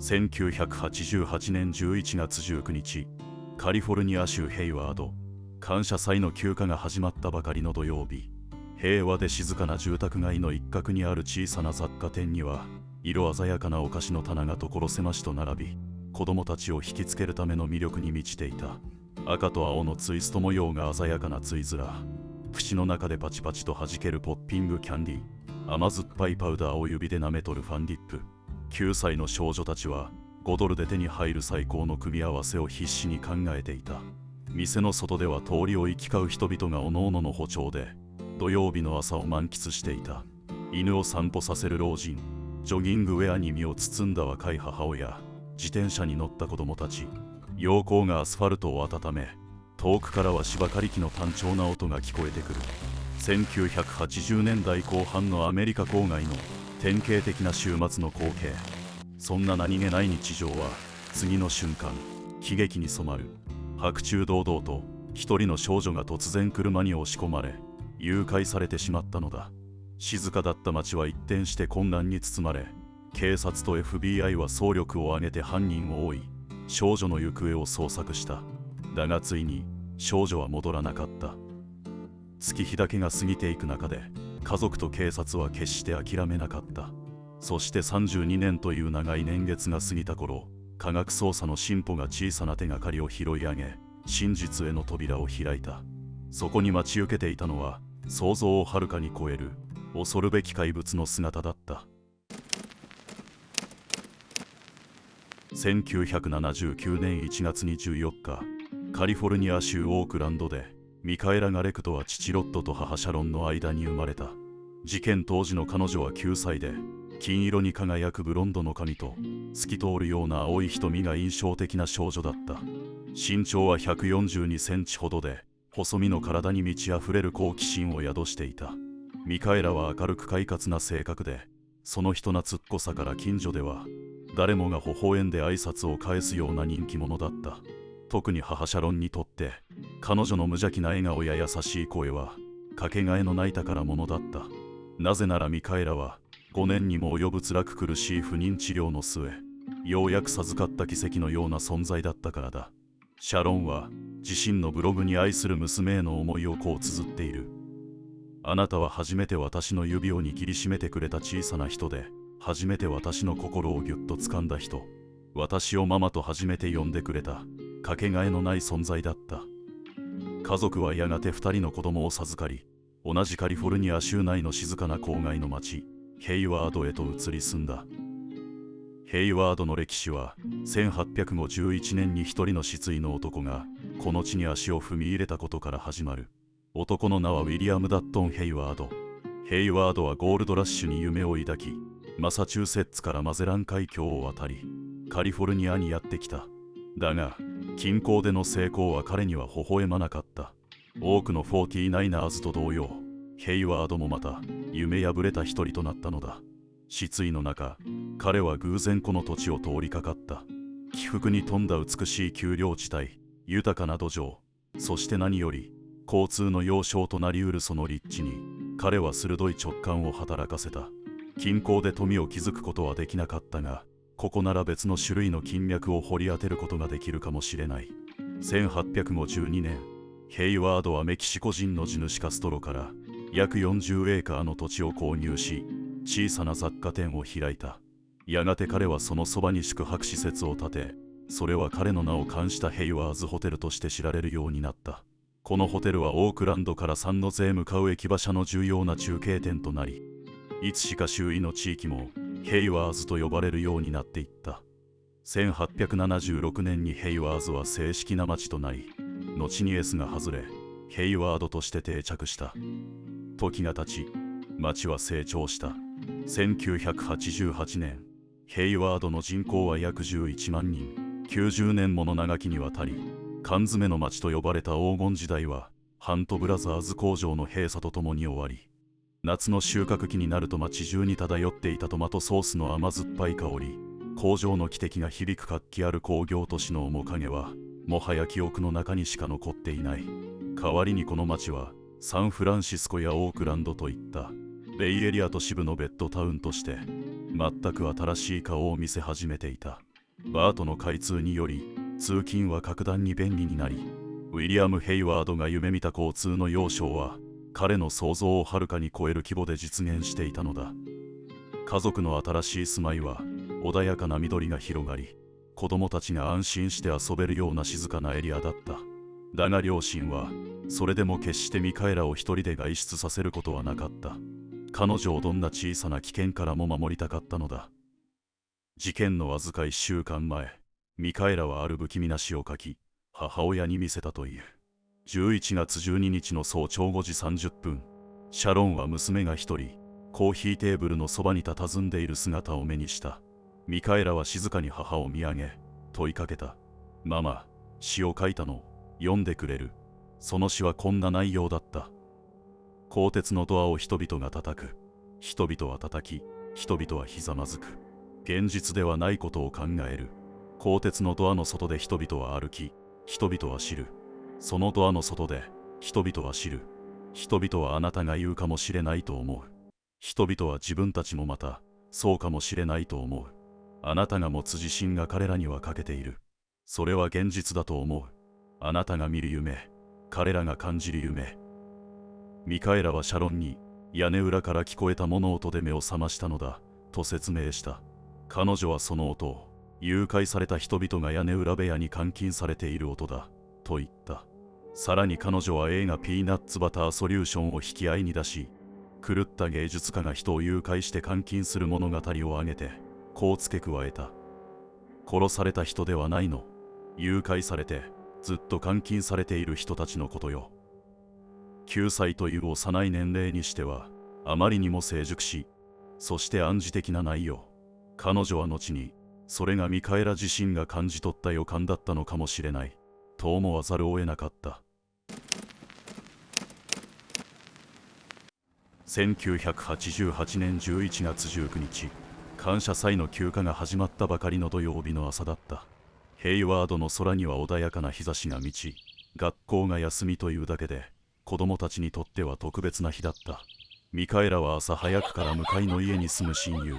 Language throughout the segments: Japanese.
1988年11月19日、カリフォルニア州ヘイワード、感謝祭の休暇が始まったばかりの土曜日、平和で静かな住宅街の一角にある小さな雑貨店には、色鮮やかなお菓子の棚が所狭しと並び、子供たちを引きつけるための魅力に満ちていた。赤と青のツイスト模様が鮮やかなツイズラー、口の中でパチパチと弾けるポッピングキャンディー、甘酸っぱいパウダーを指で舐めとるファンディップ。9歳の少女たちは5ドルで手に入る最高の組み合わせを必死に考えていた。店の外では通りを行き交う人々がおのおのの歩調で土曜日の朝を満喫していた。犬を散歩させる老人、ジョギングウェアに身を包んだ若い母親、自転車に乗った子供たち。陽光がアスファルトを温め、遠くからは芝刈り機の単調な音が聞こえてくる。1980年代後半のアメリカ郊外の典型的な週末の光景。そんな何気ない日常は次の瞬間、悲劇に染まる。白昼堂々と一人の少女が突然車に押し込まれ、誘拐されてしまったのだ。静かだった街は一転して混乱に包まれ、警察と FBI は総力を挙げて犯人を追い、少女の行方を捜索した。だがついに少女は戻らなかった。月日だけが過ぎていく中で、家族と警察は決して諦めなかった。そして32年という長い年月が過ぎた頃、科学捜査の進歩が小さな手がかりを拾い上げ、真実への扉を開いた。そこに待ち受けていたのは、想像をはるかに超える恐るべき怪物の姿だった。1979年1月24日、カリフォルニア州オークランドで、ミカエラ・ガレクトは父ロットと母シャロンの間に生まれた。事件当時の彼女は9歳で、金色に輝くブロンドの髪と透き通るような青い瞳が印象的な少女だった。身長は142センチほどで、細身の体に満ち溢れる好奇心を宿していた。ミカエラは明るく快活な性格で、その人懐っこさから近所では誰もが微笑んで挨拶を返すような人気者だった。特に母シャロンにとって彼女の無邪気な笑顔や優しい声はかけがえのない宝物だった。なぜならミカエラは5年にも及ぶ辛く苦しい不妊治療の末、ようやく授かった奇跡のような存在だったからだ。シャロンは自身のブログに愛する娘への思いをこう綴っている。あなたは初めて私の指を握りしめてくれた小さな人で、初めて私の心をぎゅっと掴んだ人。私をママと初めて呼んでくれたかけがえのない存在だった。家族はやがて2人の子供を授かり、同じカリフォルニア州内の静かな郊外の町、ヘイワードへと移り住んだ。ヘイワードの歴史は、1851年に一人の失意の男がこの地に足を踏み入れたことから始まる。男の名はウィリアム・ダットン・ヘイワード。ヘイワードはゴールドラッシュに夢を抱き、マサチューセッツからマゼラン海峡を渡り、カリフォルニアにやってきた。だが、近郊での成功は彼には微笑まなかった。多くの49ersと同様、ヘイワードもまた夢破れた一人となったのだ。失意の中、彼は偶然この土地を通りかかった。起伏に富んだ美しい丘陵地帯、豊かな土壌、そして何より交通の要衝となりうるその立地に、彼は鋭い直感を働かせた。近郊で富を築くことはできなかったが、ここなら別の種類の金脈を掘り当てることができるかもしれない。1852年、ヘイワードはメキシコ人の地主カストロから約40エーカーの土地を購入し、小さな雑貨店を開いた。やがて彼はそのそばに宿泊施設を建て、それは彼の名を冠したヘイワーズホテルとして知られるようになった。このホテルはオークランドからサンノゼへ向かう駅馬車の重要な中継点となり、いつしか周囲の地域もヘイワーズと呼ばれるようになっていった。1876年にヘイワーズは正式な町となり、後に S が外れ、ヘイワードとして定着した。時が経ち、町は成長した。1988年、ヘイワードの人口は約11万人。90年もの長きにわたり、缶詰の町と呼ばれた黄金時代は、ハントブラザーズ工場の閉鎖とともに終わり、夏の収穫期になると街中に漂っていたトマトソースの甘酸っぱい香り、工場の汽笛が響く活気ある工業都市の面影は、もはや記憶の中にしか残っていない。代わりにこの街は、サンフランシスコやオークランドといったベイエリア都市部のベッドタウンとして全く新しい顔を見せ始めていた。バートの開通により通勤は格段に便利になり、ウィリアム・ヘイワードが夢見た交通の要衝は彼の想像をはるかに超える規模で実現していたのだ。家族の新しい住まいは穏やかな緑が広がり、子供たちが安心して遊べるような静かなエリアだった。だが両親はそれでも決してミカエラを一人で外出させることはなかった。彼女をどんな小さな危険からも守りたかったのだ。事件のわずか1週間前、ミカエラはある不気味な詩を書き、母親に見せたという。11月12日の早朝5時30分、シャロンは娘が一人、コーヒーテーブルのそばに佇んでいる姿を目にした。ミカエラは静かに母を見上げ、問いかけた。ママ、詩を書いたの、読んでくれる？その詩はこんな内容だった。鋼鉄のドアを人々が叩く。人々は叩き、人々はひざまずく。現実ではないことを考える。鋼鉄のドアの外で人々は歩き、人々は知る。そのドアの外で人々は知る。人々はあなたが言うかもしれないと思う。人々は自分たちもまたそうかもしれないと思う。あなたが持つ自信が彼らには欠けている。それは現実だと思う。あなたが見る夢、彼らが感じる夢。ミカエラはシャロンに屋根裏から聞こえた物音で目を覚ましたのだと説明した。彼女はその音を誘拐された人々が屋根裏部屋に監禁されている音だと言った。さらに彼女は映画ピーナッツバターソリューションを引き合いに出し、狂った芸術家が人を誘拐して監禁する物語を挙げてこう付け加えた。殺された人ではないの。誘拐されてずっと監禁されている人たちのことよ。9歳という幼い年齢にしてはあまりにも成熟し、そして暗示的な内容。彼女は後にそれがミカエラ自身が感じ取った予感だったのかもしれないと思わざるを得なかった。1988年11月19日、感謝祭の休暇が始まったばかりの土曜日の朝だった。ヘイワードの空には穏やかな日差しが満ち、学校が休みというだけで子供たちにとっては特別な日だった。ミカエラは朝早くから向かいの家に住む親友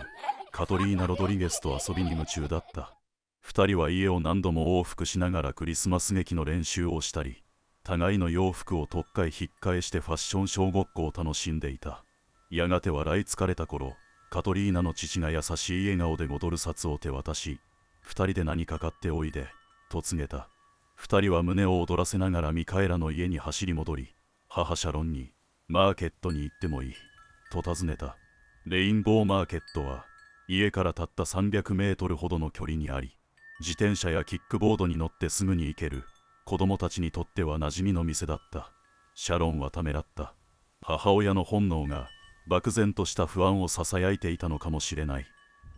カトリーナ・ロドリゲスと遊びに夢中だった。二人は家を何度も往復しながらクリスマス劇の練習をしたり、互いの洋服を取っ替え引っ替えしてファッションショーごっこを楽しんでいた。やがて笑い疲れた頃、カトリーナの父が優しい笑顔で5ドル札を手渡し、二人で何か買っておいでと告げた。二人は胸を躍らせながらミカエラの家に走り戻り、母シャロンにマーケットに行ってもいいと尋ねた。レインボーマーケットは家からたった300メートルほどの距離にあり、自転車やキックボードに乗ってすぐに行ける子供たちにとっては馴染みの店だった。シャロンはためらった。母親の本能が漠然とした不安をささやいていたのかもしれない。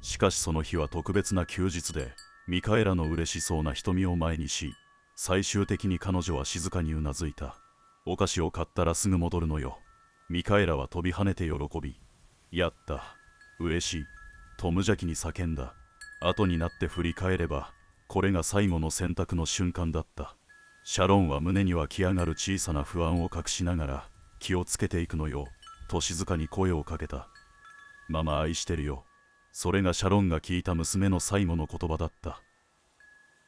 しかしその日は特別な休日で、ミカエラの嬉しそうな瞳を前にし、最終的に彼女は静かにうなずいた。お菓子を買ったらすぐ戻るのよ。ミカエラは飛び跳ねて喜び、やった、嬉しいと無邪気に叫んだ。後になって振り返れば、これが最後の選択の瞬間だった。シャロンは胸に湧き上がる小さな不安を隠しながら、気をつけていくのよと静かに声をかけた。ママ愛してるよ。それがシャロンが聞いた娘の最後の言葉だった。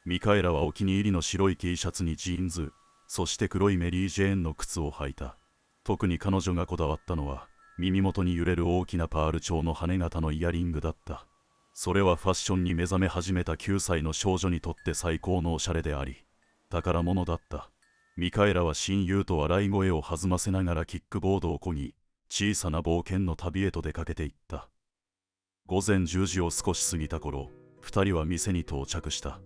ミカエラはお気に入りの白い T シャツにジーンズ、そして黒いメリー・ジェーンの靴を履いた。特に彼女がこだわったのは、耳元に揺れる大きなパール調の羽型のイヤリングだった。それはファッションに目覚め始めた9歳の少女にとって最高のおしゃれであり、宝物だった。ミカエラは親友と笑い声を弾ませながらキックボードを漕ぎ、小さな冒険の旅へと出かけていった。午前10時を少し過ぎた頃、2人は店に到着した。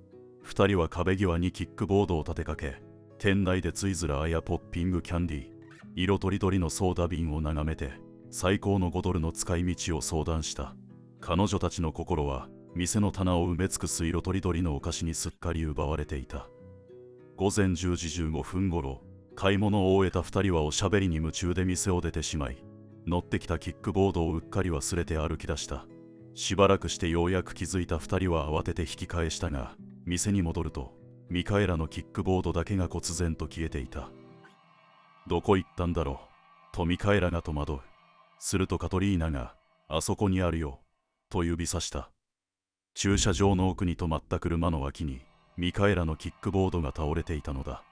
2人は壁際にキックボードを立てかけ、店内でツイズラーやポッピングキャンディー、色とりどりのソーダ瓶を眺めて、最高の5ドルの使い道を相談した。彼女たちの心は店の棚を埋め尽くす色とりどりのお菓子にすっかり奪われていた。午前10時15分ごろ、買い物を終えた2人はおしゃべりに夢中で店を出てしまい、乗ってきたキックボードをうっかり忘れて歩き出した。しばらくしてようやく気づいた2人は慌てて引き返したが、店に戻るとミカエラのキックボードだけが忽然と消えていた。どこ行ったんだろうとミカエラが戸惑う。するとカトリーナが、あそこにあるよと指さした。駐車場の奥に止まった車の脇にミカエラのキックボードが倒れていたのだ。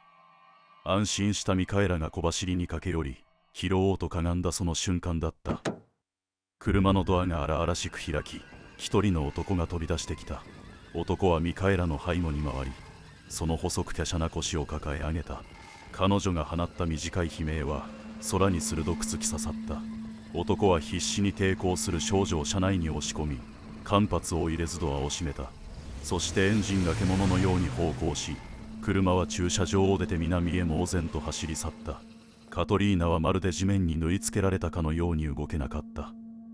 安心したミカエラが小走りに駆け寄り、拾おうとかがんだその瞬間だった。車のドアが荒々しく開き、一人の男が飛び出してきた。男はミカエラの背後に回り、その細く華奢な腰を抱え上げた。彼女が放った短い悲鳴は空に鋭く突き刺さった。男は必死に抵抗する少女を車内に押し込み、間髪を入れずドアを閉めた。そしてエンジンが獣のように咆哮し、車は駐車場を出て南へ猛然と走り去った。カトリーナはまるで地面に縫い付けられたかのように動けなかった。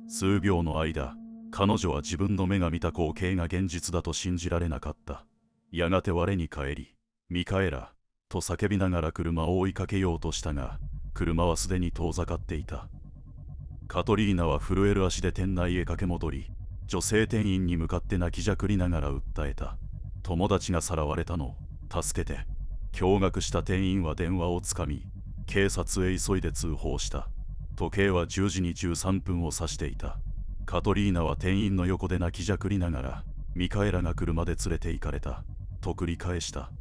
数秒の間、彼女は自分の目が見た光景が現実だと信じられなかった。やがて我に返り、ミカエラと叫びながら車を追いかけようとしたが、車はすでに遠ざかっていた。カトリーナは震える足で店内へ駆け戻り、女性店員に向かって泣きじゃくりながら訴えた。友達がさらわれたの、助けて。驚愕した店員は電話をつかみ、警察へ急いで通報した。時計は10時に13分を指していた。カトリーナは店員の横で泣きじゃくりながら、ミカエラが車で連れて行かれたと繰り返した。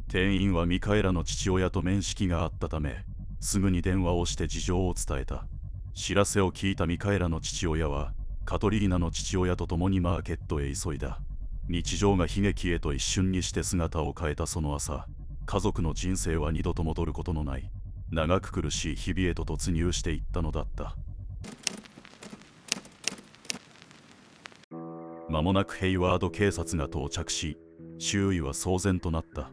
店員はミカエラの父親と面識があったため、すぐに電話をして事情を伝えた。知らせを聞いたミカエラの父親は、カトリーナの父親と共にマーケットへ急いだ。日常が悲劇へと一瞬にして姿を変えたその朝、家族の人生は二度と戻ることのない長く苦しい日々へと突入していったのだった。間もなくヘイワード警察が到着し、周囲は騒然となった。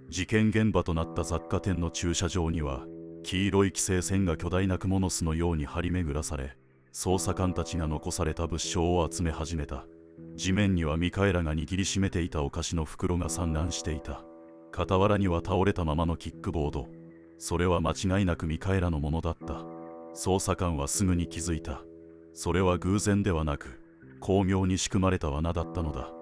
事件現場となった雑貨店の駐車場には、黄色い規制線が巨大な蜘蛛の巣のように張り巡らされ、捜査官たちが残された物証を集め始めた。地面にはミカエラが握りしめていたお菓子の袋が散乱していた。傍らには倒れたままのキックボード。それは間違いなくミカエラのものだった。捜査官はすぐに気づいた。それは偶然ではなく、巧妙に仕組まれた罠だったのだ。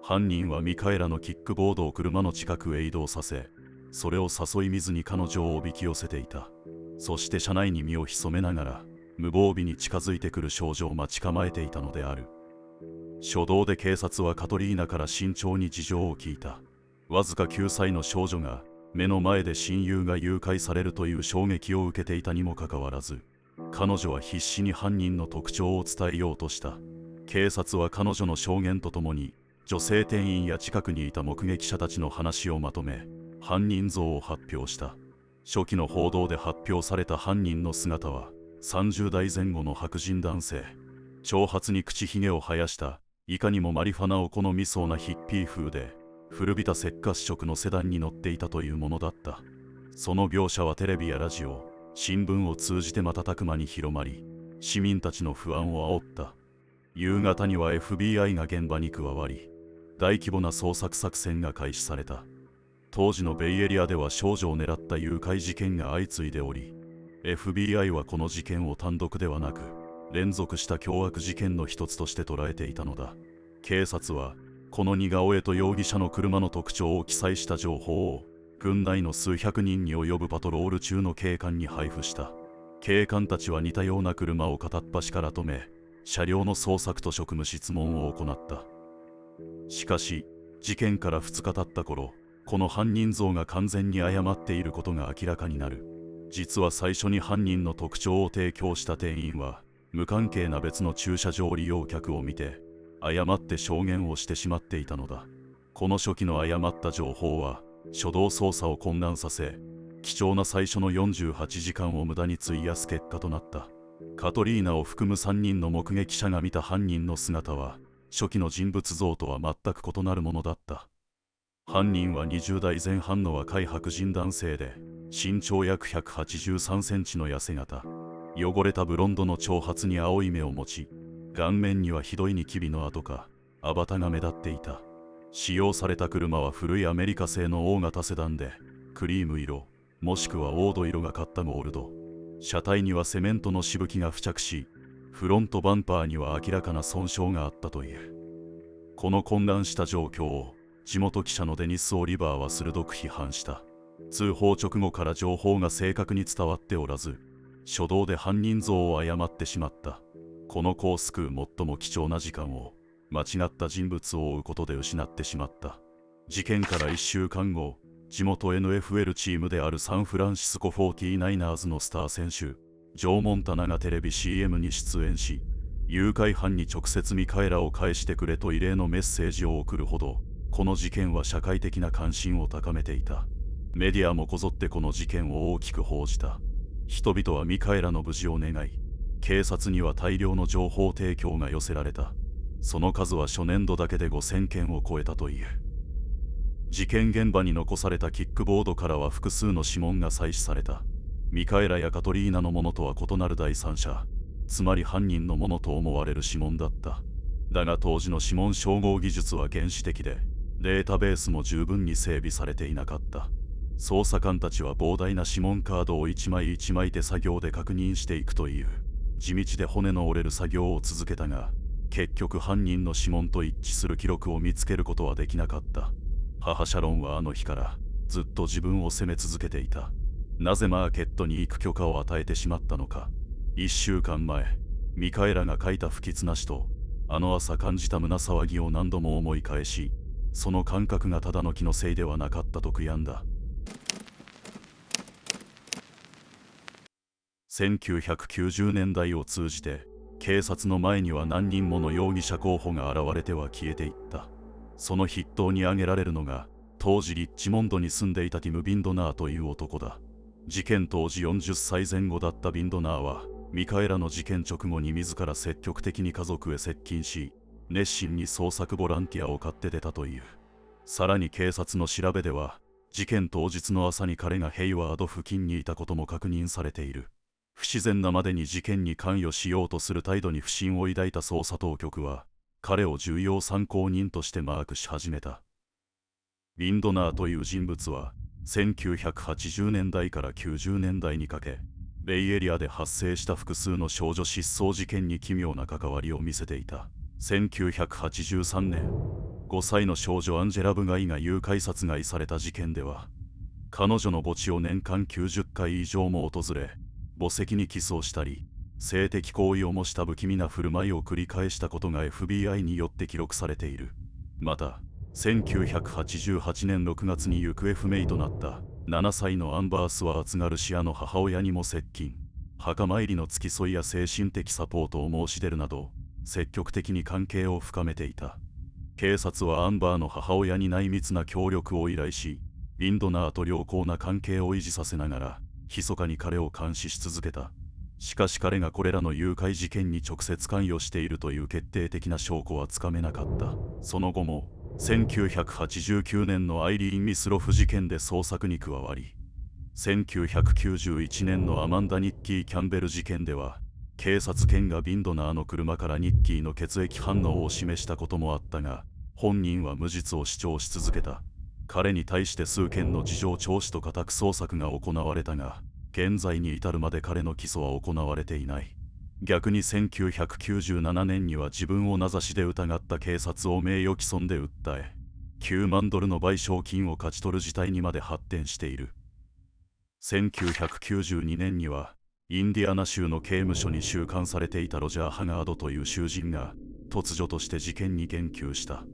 犯人はミカエラのキックボードを車の近くへ移動させ、それを誘い水に彼女をおびき寄せていた。そして車内に身を潜めながら、無防備に近づいてくる少女を待ち構えていたのである。初動で警察はカトリーナから慎重に事情を聞いた。わずか9歳の少女が目の前で親友が誘拐されるという衝撃を受けていたにもかかわらず、彼女は必死に犯人の特徴を伝えようとした。警察は彼女の証言とともに女性店員や近くにいた目撃者たちの話をまとめ、犯人像を発表した。初期の報道で発表された犯人の姿は30代前後の白人男性。長髪に口ひげを生やした、いかにもマリファナを好みそうなヒッピー風で、古びた赤褐色のセダンに乗っていたというものだった。その描写はテレビやラジオ、新聞を通じて瞬く間に広まり、市民たちの不安を煽った。夕方には FBI が現場に加わり、大規模な捜索作戦が開始された。当時のベイエリアでは少女を狙った誘拐事件が相次いでおり、FBI はこの事件を単独ではなく、連続した凶悪事件の一つとして捉えていたのだ。警察はこの似顔絵と容疑者の車の特徴を記載した情報を軍内の数百人に及ぶパトロール中の警官に配布した。警官たちは似たような車を片っ端から止め、車両の捜索と職務質問を行った。しかし事件から2日経った頃、この犯人像が完全に誤っていることが明らかになる。実は最初に犯人の特徴を提供した店員は無関係な別の駐車場利用客を見て誤って証言をしてしまっていたのだ。この初期の誤った情報は初動捜査を混乱させ、貴重な最初の48時間を無駄に費やす結果となった。カトリーナを含む3人の目撃者が見た犯人の姿は初期の人物像とは全く異なるものだった。犯人は20代前半の若い白人男性で、身長約183センチの痩せ型、汚れたブロンドの長髪に青い目を持ち、顔面にはひどいニキビの跡かアバタが目立っていた。使用された車は古いアメリカ製の大型セダンで、クリーム色もしくは黄土色がかったゴールド。車体にはセメントのしぶきが付着し、フロントバンパーには明らかな損傷があったという。この混乱した状況を地元記者のデニス・オリバーは鋭く批判した。通報直後から情報が正確に伝わっておらず、初動で犯人像を誤ってしまった。この子を救う最も貴重な時間を間違った人物を追うことで失ってしまった。事件から1週間後、地元 NFL チームであるサンフランシスコ 49ers のスター選手、ジョー・モンタナがテレビ CM に出演し、誘拐犯に直接ミカエラを返してくれと異例のメッセージを送るほど、この事件は社会的な関心を高めていた。メディアもこぞってこの事件を大きく報じた。人々はミカエラの無事を願い、警察には大量の情報提供が寄せられた。その数は初年度だけで5000件を超えたという。事件現場に残されたキックボードからは複数の指紋が採取された。ミカエラやカトリーナのものとは異なる第三者、つまり犯人のものと思われる指紋だった。だが当時の指紋照合技術は原始的で、データベースも十分に整備されていなかった。捜査官たちは膨大な指紋カードを一枚一枚手作業で確認していくという地道で骨の折れる作業を続けたが、結局犯人の指紋と一致する記録を見つけることはできなかった。母シャロンはあの日からずっと自分を責め続けていた。なぜマーケットに行く許可を与えてしまったのか。1週間前、ミカエラが書いた不吉な詩とあの朝感じた胸騒ぎを何度も思い返し、その感覚がただの気のせいではなかったと悔やんだ。1990年代を通じて警察の前には何人もの容疑者候補が現れては消えていった。その筆頭に挙げられるのが当時リッチモンドに住んでいたティム・ビンドナーという男だ。事件当時40歳前後だったビンドナーはミカエラの事件直後に自ら積極的に家族へ接近し、熱心に捜索ボランティアを買って出たという。さらに警察の調べでは事件当日の朝に彼がヘイワード付近にいたことも確認されている。不自然なまでに事件に関与しようとする態度に不審を抱いた捜査当局は彼を重要参考人としてマークし始めた。ビンドナーという人物は1980年代から90年代にかけベイエリアで発生した複数の少女失踪事件に奇妙な関わりを見せていた。1983年、5歳の少女アンジェラ・ブガイが誘拐殺害された事件では、彼女の墓地を年間90回以上も訪れ、墓石にキスをしたり、性的行為を模した不気味な振る舞いを繰り返したことが FBI によって記録されている。また、1988年6月に行方不明となった7歳のアンバー・スワーツ・ガルシアの母親にも接近、墓参りの付き添いや精神的サポートを申し出るなど、積極的に関係を深めていた。警察はアンバーの母親に内密な協力を依頼し、ビンドナーと良好な関係を維持させながら、密かに彼を監視し続けた。しかし彼がこれらの誘拐事件に直接関与しているという決定的な証拠はつかめなかった。その後も、1989年のアイリーン・ミスロフ事件で捜索に加わり、1991年のアマンダ・ニッキー・キャンベル事件では、警察犬がビンドナーの車からニッキーの血液反応を示したこともあったが、本人は無実を主張し続けた。彼に対して数件の事情聴取と家宅捜索が行われたが、現在に至るまで彼の起訴は行われていない。逆に1997年には自分を名指しで疑った警察を名誉毀損で訴え、9万ドルの賠償金を勝ち取る事態にまで発展している。1992年には、インディアナ州の刑務所に収監されていたロジャー・ハガードという囚人が突如として事件に言及した。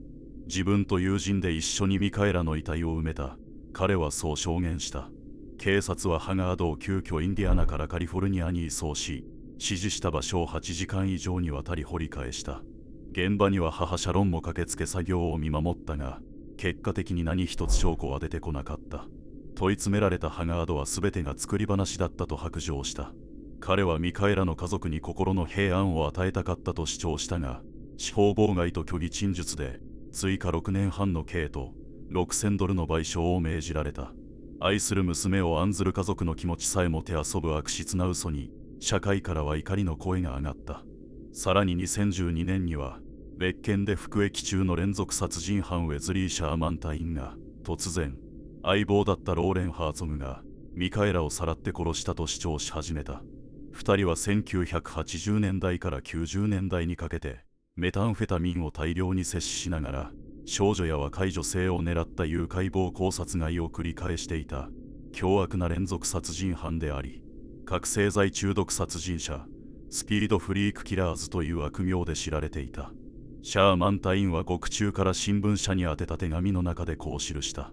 自分と友人で一緒にミカエラの遺体を埋めた。彼はそう証言した。警察はハガードを急遽インディアナからカリフォルニアに移送し、指示した場所を8時間以上にわたり掘り返した。現場には母シャロンも駆けつけ作業を見守ったが、結果的に何一つ証拠は出てこなかった。問い詰められたハガードは全てが作り話だったと白状した。彼はミカエラの家族に心の平安を与えたかったと主張したが、司法妨害と虚偽陳述で追加6年半の刑と6000ドルの賠償を命じられた。愛する娘を案ずる家族の気持ちさえも手遊ぶ悪質な嘘に、社会からは怒りの声が上がった。さらに2012年には、別件で服役中の連続殺人犯ウェズリー・シャーマン隊員が、突然、相棒だったローレン・ハーツォグが、ミカエラをさらって殺したと主張し始めた。2人は1980年代から90年代にかけて、メタンフェタミンを大量に摂取しながら、少女や若い女性を狙った誘拐暴行殺害を繰り返していた、凶悪な連続殺人犯であり、覚醒剤中毒殺人者、スピードフリークキラーズという悪名で知られていた。シャーマン隊員は獄中から新聞社に宛てた手紙の中でこう記した。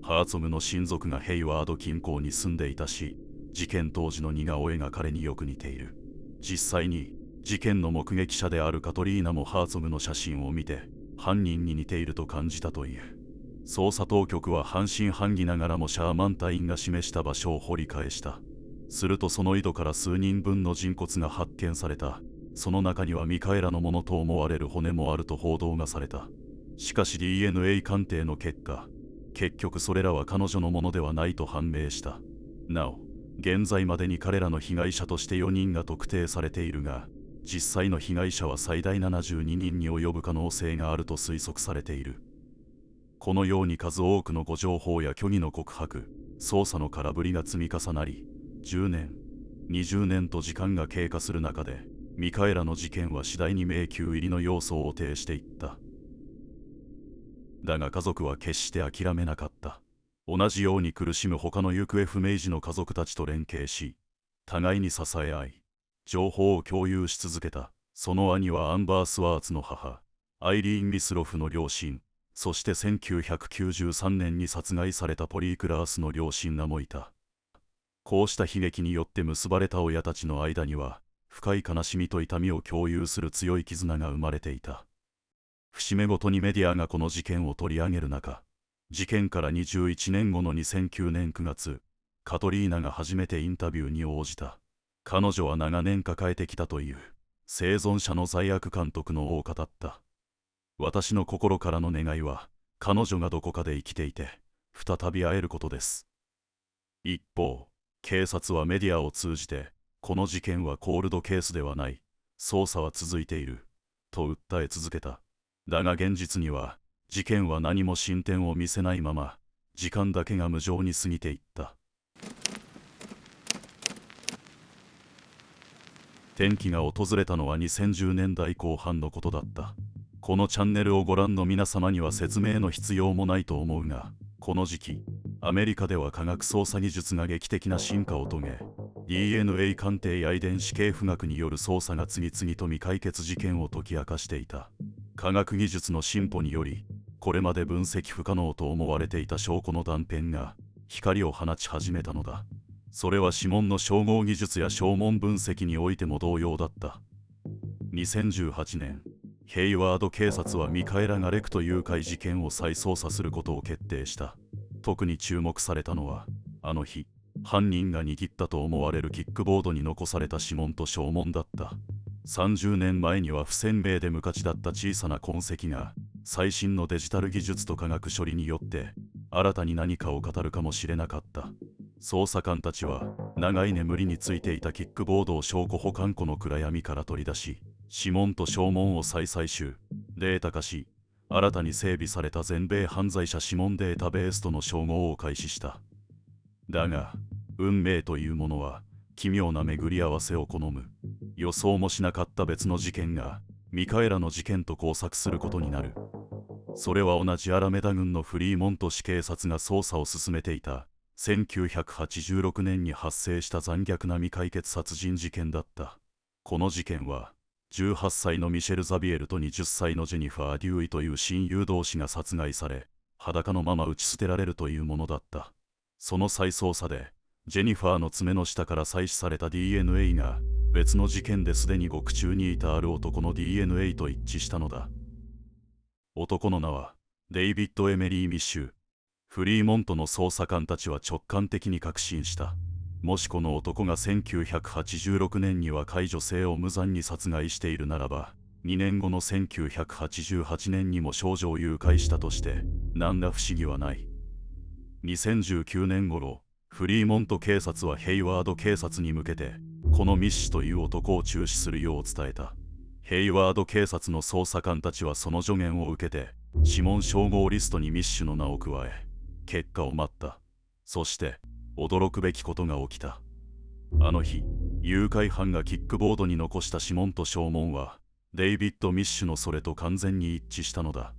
ハーツォムの親族がヘイワード近郊に住んでいたし、事件当時の似顔絵が彼によく似ている。実際に事件の目撃者であるカトリーナもハーツォムの写真を見て犯人に似ていると感じたという。捜査当局は半信半疑ながらもシャーマン隊員が示した場所を掘り返した。するとその井戸から数人分の人骨が発見された。その中にはミカエラのものと思われる骨もあると報道がされた。しかし DNA 鑑定の結果、結局それらは彼女のものではないと判明した。なお、現在までに彼らの被害者として4人が特定されているが、実際の被害者は最大72人に及ぶ可能性があると推測されている。このように数多くの誤情報や虚偽の告白、捜査の空振りが積み重なり、10年、20年と時間が経過する中で、ミカエラの事件は次第に迷宮入りの要素を呈していった。だが家族は決して諦めなかった。同じように苦しむ他の行方不明児の家族たちと連携し、互いに支え合い、情報を共有し続けた。その兄はアンバー・スワーツの母、アイリーン・リスロフの両親、そして1993年に殺害されたポリークラースの両親らもいた。こうした悲劇によって結ばれた親たちの間には、深い悲しみと痛みを共有する強い絆が生まれていた。節目ごとにメディアがこの事件を取り上げる中、事件から21年後の2009年9月、カトリーナが初めてインタビューに応じた。彼女は長年抱えてきたという生存者の罪悪感と苦悩を語った。私の心からの願いは、彼女がどこかで生きていて、再び会えることです。一方、警察はメディアを通じて、この事件はコールドケースではない、捜査は続いている、と訴え続けた。だが現実には、事件は何も進展を見せないまま、時間だけが無情に過ぎていった。転機が訪れたのは2010年代後半のことだった。このチャンネルをご覧の皆様には説明の必要もないと思うが、この時期、アメリカでは科学捜査技術が劇的な進化を遂げ、DNA 鑑定や遺伝子系譜学による捜査が次々と未解決事件を解き明かしていた。科学技術の進歩により、これまで分析不可能と思われていた証拠の断片が光を放ち始めたのだ。それは指紋の照合技術や掌紋分析においても同様だった。2018年、ヘイワード警察はミカエラ・ガレクト誘拐事件を再捜査することを決定した。特に注目されたのは、あの日、犯人が握ったと思われるキックボードに残された指紋と掌紋だった。30年前には不鮮明で無価値だった小さな痕跡が、最新のデジタル技術と科学処理によって、新たに何かを語るかもしれなかった。捜査官たちは、長い眠りについていたキックボードを証拠保管庫の暗闇から取り出し、指紋と掌紋を再採集、データ化し、新たに整備された全米犯罪者指紋データベースとの照合を開始した。だが、運命というものは、奇妙な巡り合わせを好む。予想もしなかった別の事件が、ミカエラの事件と交錯することになる。それは同じアラメダ郡のフリーモント市警察が捜査を進めていた、1986年に発生した残虐な未解決殺人事件だった。この事件は、18歳のミシェル・ザビエルと20歳のジェニファー・デューイという親友同士が殺害され、裸のまま打ち捨てられるというものだった。その再捜査で、ジェニファーの爪の下から採取された DNA が、別の事件ですでに獄中にいたある男の DNA と一致したのだ。男の名は、デイビッド・エメリー・ミッシュ。フリーモントの捜査官たちは直感的に確信した。もしこの男が1986年に若い女性を無残に殺害しているならば、2年後の1988年にも少女を誘拐したとして、何ら不思議はない。2019年頃、フリーモント警察はヘイワード警察に向けて、このミッシュという男を注視するよう伝えた。ヘイワード警察の捜査官たちはその助言を受けて、指紋照合リストにミッシュの名を加え、結果を待った。そして、驚くべきことが起きた。あの日、誘拐犯がキックボードに残した指紋と掌紋は、デイビッド・ミッシュのそれと完全に一致したのだ。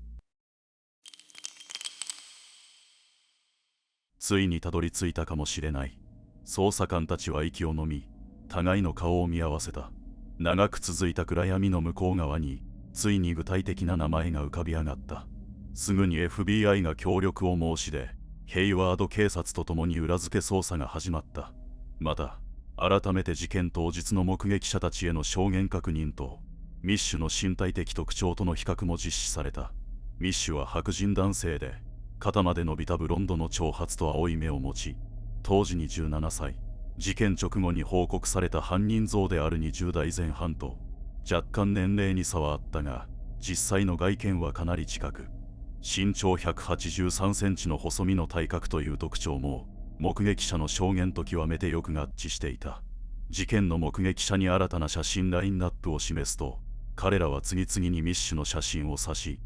ついにたどり着いたかもしれない。捜査官たちは息を飲み、互いの顔を見合わせた。長く続いた暗闇の向こう側に、ついに具体的な名前が浮かび上がった。すぐに FBI が協力を申し出、ヘイワード警察と共に裏付け捜査が始まった。また改めて事件当日の目撃者たちへの証言確認とミッシュの身体的特徴との比較も実施された。ミッシュは白人男性で、肩まで伸びたブロンドの長髪と青い目を持ち、当時27歳。事件直後に報告された犯人像である20代前半と若干年齢に差はあったが、実際の外見はかなり近く、身長183センチの細身の体格という特徴も目撃者の証言と極めてよく合致していた。事件の目撃者に新たな写真ラインナップを示すと、彼らは次々にミッシュの写真を指し、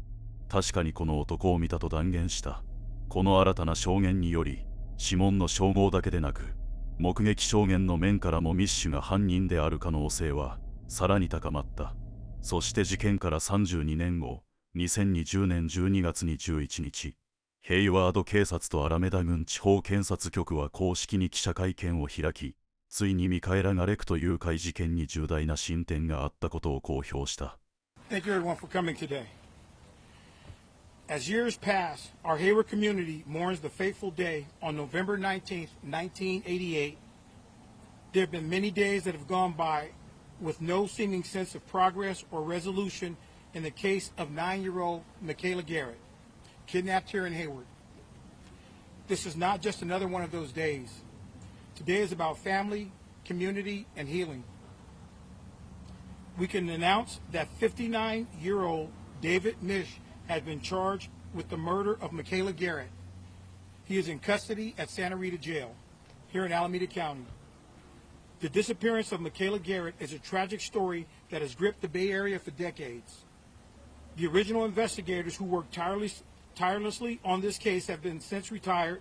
確かにこの男を見たと断言した。この新たな証言により、指紋の照合だけでなく、目撃証言の面からもミッシュが犯人である可能性はさらに高まった。そして事件から32年後、2020年12月21日、ヘイワード警察とアラメダ郡地方検察局は公式に記者会見を開き、ついにミカエラ・ガレクと誘拐事件に重大な進展があったことを公表した。Thank you everyone for coming today. As years pass, our Hayward community mourns the fateful day on November 19th, 1988. There have been many days that have gone by with no seeming sense of progress or resolution in the case of 9-year-old Michaela Garrett, kidnapped here in Hayward. This is not just another one of those days. Today is about family, community, and healing. We can announce that 59-year-old David Mish has been charged with the murder of Michaela Garrett. He is in custody at Santa Rita Jail, here in Alameda County. The disappearance of Michaela Garrett is a tragic story that has gripped the Bay Area for decades. The original investigators who worked tirelessly on this case have been since retired.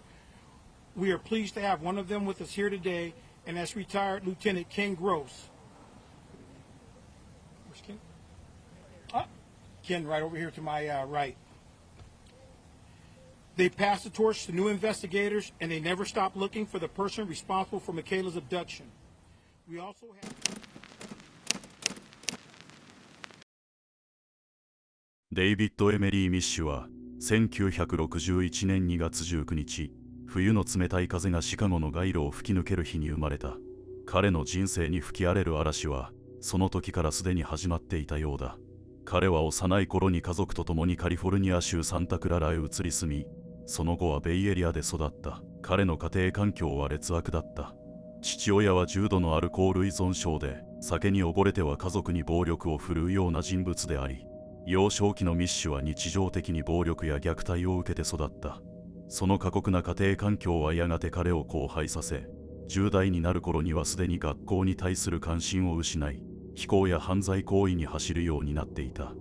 We are pleased to have one of them with us here today, and that's retired Lieutenant Ken Gross. Where's Ken? Ken, right over here to my right. They passed the torch to new investigators, and they never stopped looking for the person responsible for Michaela's abduction. We also have... デイビッド・エメリー・ミッシュは1961年2月19日、冬の冷たい風がシカゴの街路を吹き抜ける日に生まれた。彼の人生に吹き荒れる嵐はその時からすでに始まっていたようだ。彼は幼い頃に家族と共にカリフォルニア州サンタクララへ移り住み、その後はベイエリアで育った。彼の家庭環境は劣悪だった。父親は重度のアルコール依存症で、酒に溺れては家族に暴力を振るうような人物であり、幼少期のミッシュは日常的に暴力や虐待を受けて育った。その過酷な家庭環境はやがて彼を荒廃させ、10代になる頃にはすでに学校に対する関心を失い、非行や犯罪行為に走るようになっていた。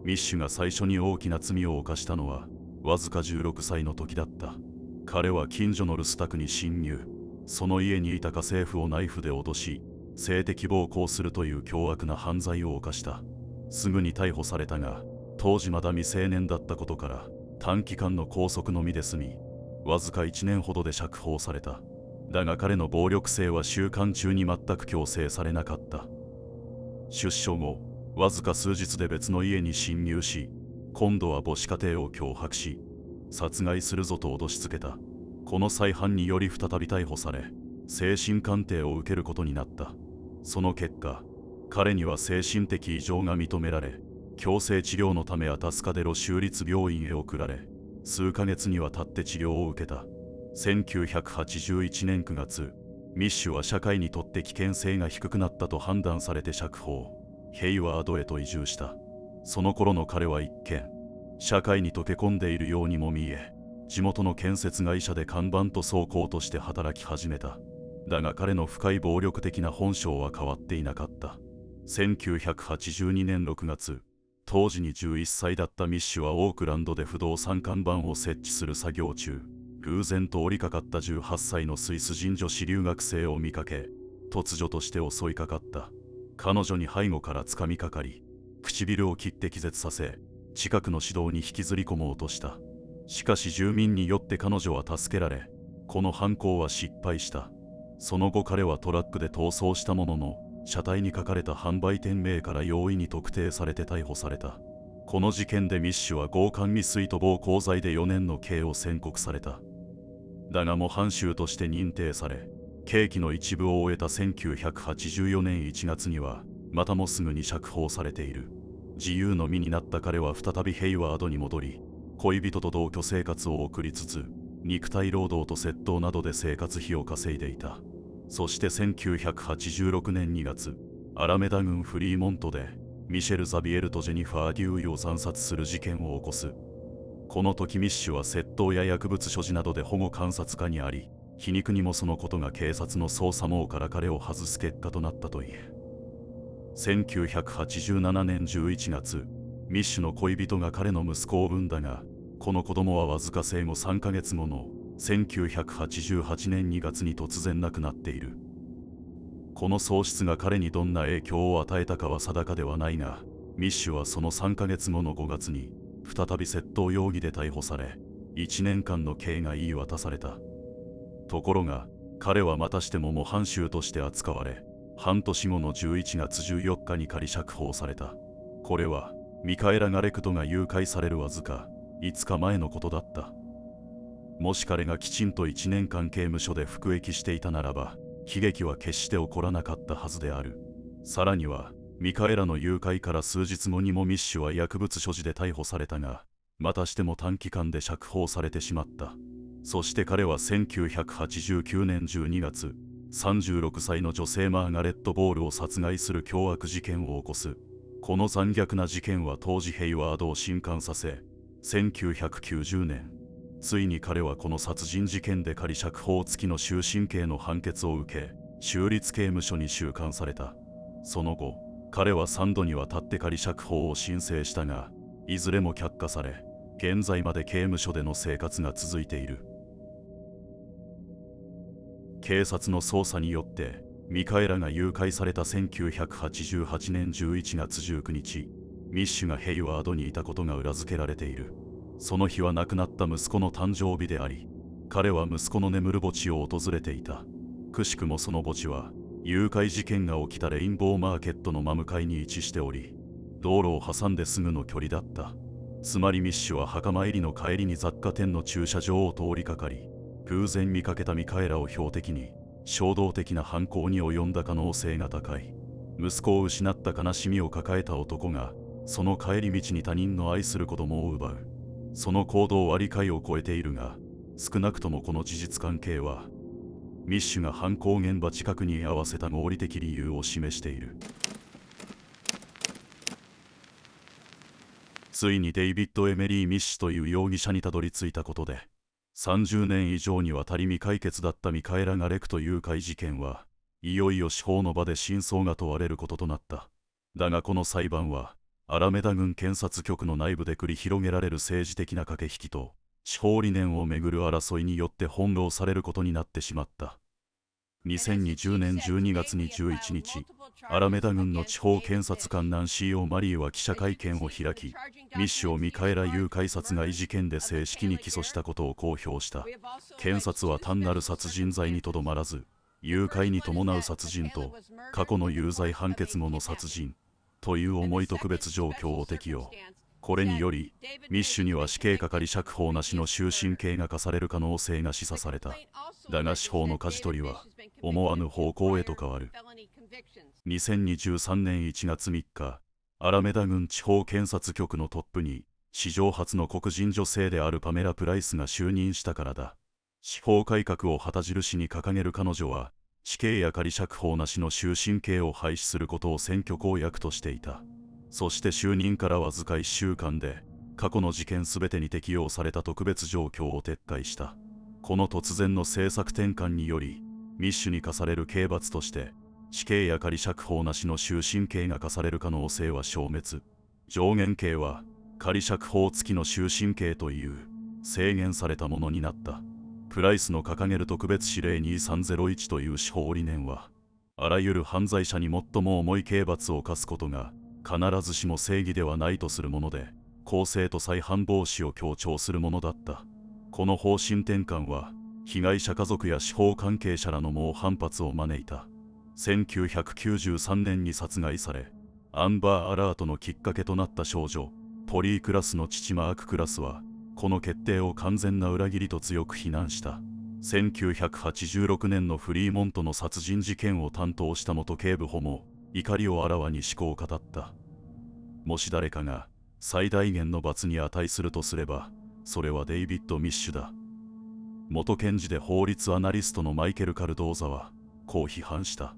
ミッシュが最初に大きな罪を犯したのはわずか16歳の時だった。彼は近所の留守宅に侵入、その家にいた家政婦をナイフで脅し、性的暴行するという凶悪な犯罪を犯した。すぐに逮捕されたが、当時まだ未成年だったことから短期間の拘束のみで済み、わずか1年ほどで釈放された。だが彼の暴力性は収監中に全く強制されなかった。出所後、わずか数日で別の家に侵入し、今度は母子家庭を脅迫し、殺害するぞと脅しつけた。この再犯により再び逮捕され、精神鑑定を受けることになった。その結果、彼には精神的異常が認められ、強制治療のためアタスカデロ州立病院へ送られ、数ヶ月にわたって治療を受けた。1981年9月、ミッシュは社会にとって危険性が低くなったと判断されて釈放、ヘイワードへと移住した。その頃の彼は一見、社会に溶け込んでいるようにも見え、地元の建設会社で看板と倉庫として働き始めた。だが彼の深い暴力的な本性は変わっていなかった。1982年6月、当時に11歳だったミッシュはオークランドで不動産看板を設置する作業中、偶然通りかかった18歳のスイス人女子留学生を見かけ、突如として襲いかかった。彼女に背後から掴みかかり、唇を切って気絶させ、近くの市道に引きずり込もうとした。しかし住民によって彼女は助けられ、この犯行は失敗した。その後彼はトラックで逃走したものの、車体に書かれた販売店名から容易に特定されて逮捕された。この事件でミッシュは強姦未遂と暴行罪で4年の刑を宣告された。だが模範囚として認定され、刑期の一部を終えた1984年1月にはまたもすぐに釈放されている。自由の身になった彼は再びヘイワードに戻り、恋人と同居生活を送りつつ、肉体労働と窃盗などで生活費を稼いでいた。そして1986年2月、アラメダ郡フリーモントでミシェル・ザビエルとジェニファー・デューイを惨殺する事件を起こす。この時ミッシュは窃盗や薬物所持などで保護観察下にあり、皮肉にもそのことが警察の捜査網から彼を外す結果となったという。1987年11月、ミッシュの恋人が彼の息子を産んだが、この子供はわずか生後3ヶ月後の1988年2月に突然亡くなっている。この喪失が彼にどんな影響を与えたかは定かではないが、ミッシュはその3ヶ月後の5月に再び窃盗容疑で逮捕され、1年間の刑が言い渡された。ところが、彼はまたしても模範囚として扱われ、半年後の11月14日に仮釈放された。これは、ミカエラ・ガレクトが誘拐されるわずか5日前のことだった。もし彼がきちんと1年間刑務所で服役していたならば、悲劇は決して起こらなかったはずである。さらには、ミカエラの誘拐から数日後にもミッシュは薬物所持で逮捕されたが、またしても短期間で釈放されてしまった。そして彼は1989年12月、36歳の女性マーガレット・ボールを殺害する凶悪事件を起こす。この残虐な事件は当時ヘイワードを震撼させ、1990年、ついに彼はこの殺人事件で仮釈放付きの終身刑の判決を受け、州立刑務所に収監された。その後、彼は3度にわたって仮釈放を申請したが、いずれも却下され、現在まで刑務所での生活が続いている。警察の捜査によって、ミカエラが誘拐された1988年11月19日、ミッシュがヘイワードにいたことが裏付けられている。その日は亡くなった息子の誕生日であり、彼は息子の眠る墓地を訪れていた。くしくもその墓地は、誘拐事件が起きたレインボーマーケットの真向かいに位置しており、道路を挟んですぐの距離だった。つまりミッシュは墓参りの帰りに雑貨店の駐車場を通りかかり、偶然見かけたミカエラを標的に、衝動的な犯行に及んだ可能性が高い。息子を失った悲しみを抱えた男が、その帰り道に他人の愛する子供を奪う。その行動は理解を超えているが、少なくともこの事実関係は、ミッシュが犯行現場近くに居合わせた合理的理由を示している。ついにデイビッド・エメリー・ミッシュという容疑者にたどり着いたことで、30年以上にわたり未解決だったミカエラ・ガレクト誘拐事件は、いよいよ司法の場で真相が問われることとなった。だがこの裁判は、アラメダ郡検察局の内部で繰り広げられる政治的な駆け引きと、司法理念をめぐる争いによって翻弄されることになってしまった。2020年12月21日、アラメダ郡の地方検察官ナンシー・オマリーは記者会見を開き、ミッシュをミカエラ誘拐殺害事件で正式に起訴したことを公表した。検察は単なる殺人罪にとどまらず、誘拐に伴う殺人と、過去の有罪判決後の殺人という重い特別状況を適用。これにより、ミッシュには死刑か仮釈放なしの終身刑が課される可能性が示唆された。だが司法の舵取りは、思わぬ方向へと変わる。2023年1月3日、アラメダ郡地方検察局のトップに、史上初の黒人女性であるパメラ・プライスが就任したからだ。司法改革を旗印に掲げる彼女は、死刑や仮釈放なしの終身刑を廃止することを選挙公約としていた。そして就任からわずか1週間で、過去の事件すべてに適用された特別状況を撤回した。この突然の政策転換により、ミッシュに課される刑罰として、死刑や仮釈放なしの終身刑が課される可能性は消滅。上限刑は、仮釈放付きの終身刑という、制限されたものになった。プライスの掲げる特別指令2301という司法理念は、あらゆる犯罪者に最も重い刑罰を課すことが、必ずしも正義ではないとするもので、公正と再犯防止を強調するものだった。この方針転換は、被害者家族や司法関係者らの猛反発を招いた。1993年に殺害され、アンバーアラートのきっかけとなった少女ポリー・クラスの父マーク・クラスはこの決定を完全な裏切りと強く非難した。1986年のフリーモントの殺人事件を担当した元警部補も怒りをあらわに思考を語った。もし誰かが最大限の罰に値するとすれば、それはデイビッド・ミッシュだ。元検事で法律アナリストのマイケル・カルドーザはこう批判した。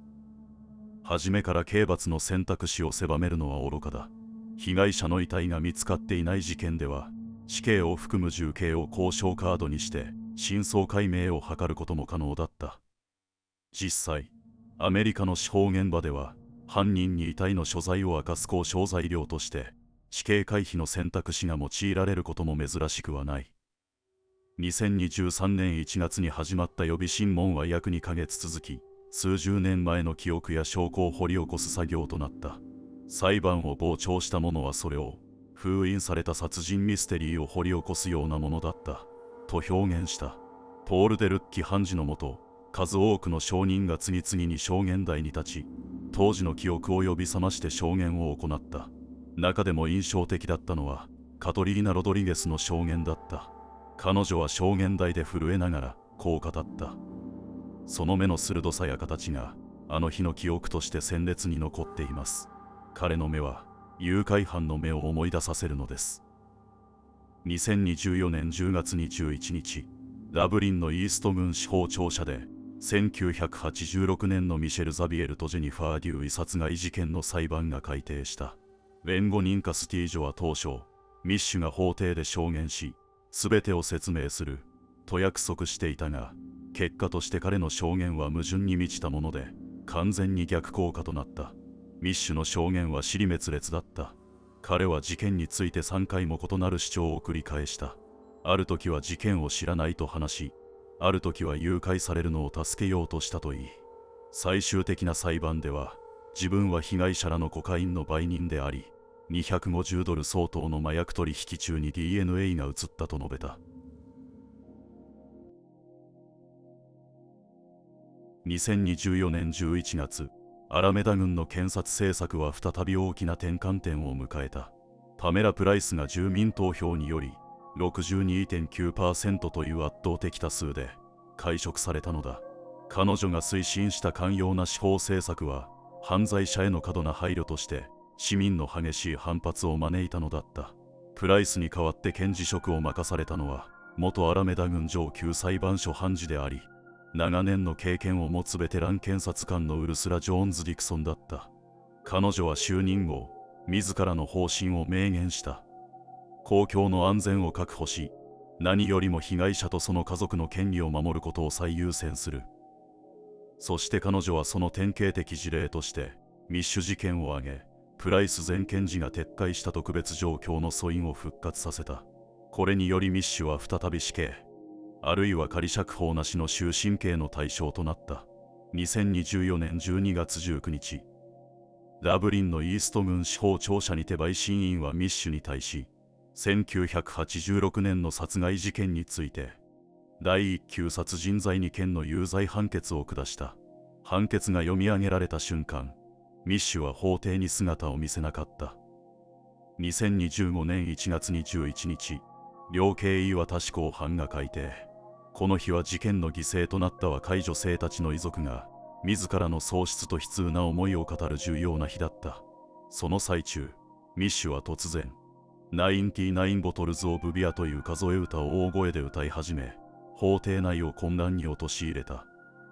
初めから刑罰の選択肢を狭めるのは愚かだ。被害者の遺体が見つかっていない事件では、死刑を含む重刑を交渉カードにして真相解明を図ることも可能だった。実際、アメリカの司法現場では、犯人に遺体の所在を明かす交渉材料として、死刑回避の選択肢が用いられることも珍しくはない。2023年1月に始まった予備審問は約2ヶ月続き、数十年前の記憶や証拠を掘り起こす作業となった。裁判を傍聴した者はそれを封印された殺人ミステリーを掘り起こすようなものだったと表現した。ポール・デルッキ判事のもと、数多くの証人が次々に証言台に立ち、当時の記憶を呼び覚まして証言を行った。中でも印象的だったのはカトリーナ・ロドリゲスの証言だった。彼女は証言台で震えながらこう語った。その目の鋭さや形があの日の記憶として鮮烈に残っています。彼の目は誘拐犯の目を思い出させるのです。2024年10月21日、ダブリンのイースト郡司法庁舎で1986年のミシェル・ザビエルとジェニファー・デューイ殺害事件の裁判が開廷した。弁護人カスティージョは当初、ミッシュが法廷で証言し、全てを説明すると約束していたが、結果として彼の証言は矛盾に満ちたもので、完全に逆効果となった。ミッシュの証言は支離滅裂だった。彼は事件について3回も異なる主張を繰り返した。ある時は事件を知らないと話し、ある時は誘拐されるのを助けようとしたといい、最終的な裁判では、自分は被害者らのコカインの売人であり、$250相当の麻薬取引中に DNA が移ったと述べた。2024年11月、アラメダ郡の検察政策は再び大きな転換点を迎えた。パメラ・プライスが住民投票により 62.9% という圧倒的多数で解職されたのだ。彼女が推進した寛容な司法政策は犯罪者への過度な配慮として市民の激しい反発を招いたのだった。プライスに代わって検事職を任されたのは元アラメダ郡上級裁判所判事であり、長年の経験を持つベテラン検察官のウルスラ・ジョーンズ・ディクソンだった。彼女は就任後、自らの方針を明言した。公共の安全を確保し、何よりも被害者とその家族の権利を守ることを最優先する。そして彼女はその典型的事例として、ミッシュ事件を挙げ、プライス前検事が撤回した特別状況の訴因を復活させた。これによりミッシュは再び死刑、あるいは仮釈放なしの終身刑の対象となった。2024年12月19日、ダブリンのイースト郡司法庁舎にて陪審員はミッシュに対し、1986年の殺害事件について、第一級殺人罪2件の有罪判決を下した。判決が読み上げられた瞬間、ミッシュは法廷に姿を見せなかった。2025年1月21日、量刑言い渡し公判が改定。この日は事件の犠牲となった若い女性たちの遺族が、自らの喪失と悲痛な思いを語る重要な日だった。その最中、ミッシュは突然、99ボトルズ・オブ・ビアという数え歌を大声で歌い始め、法廷内を混乱に陥れた。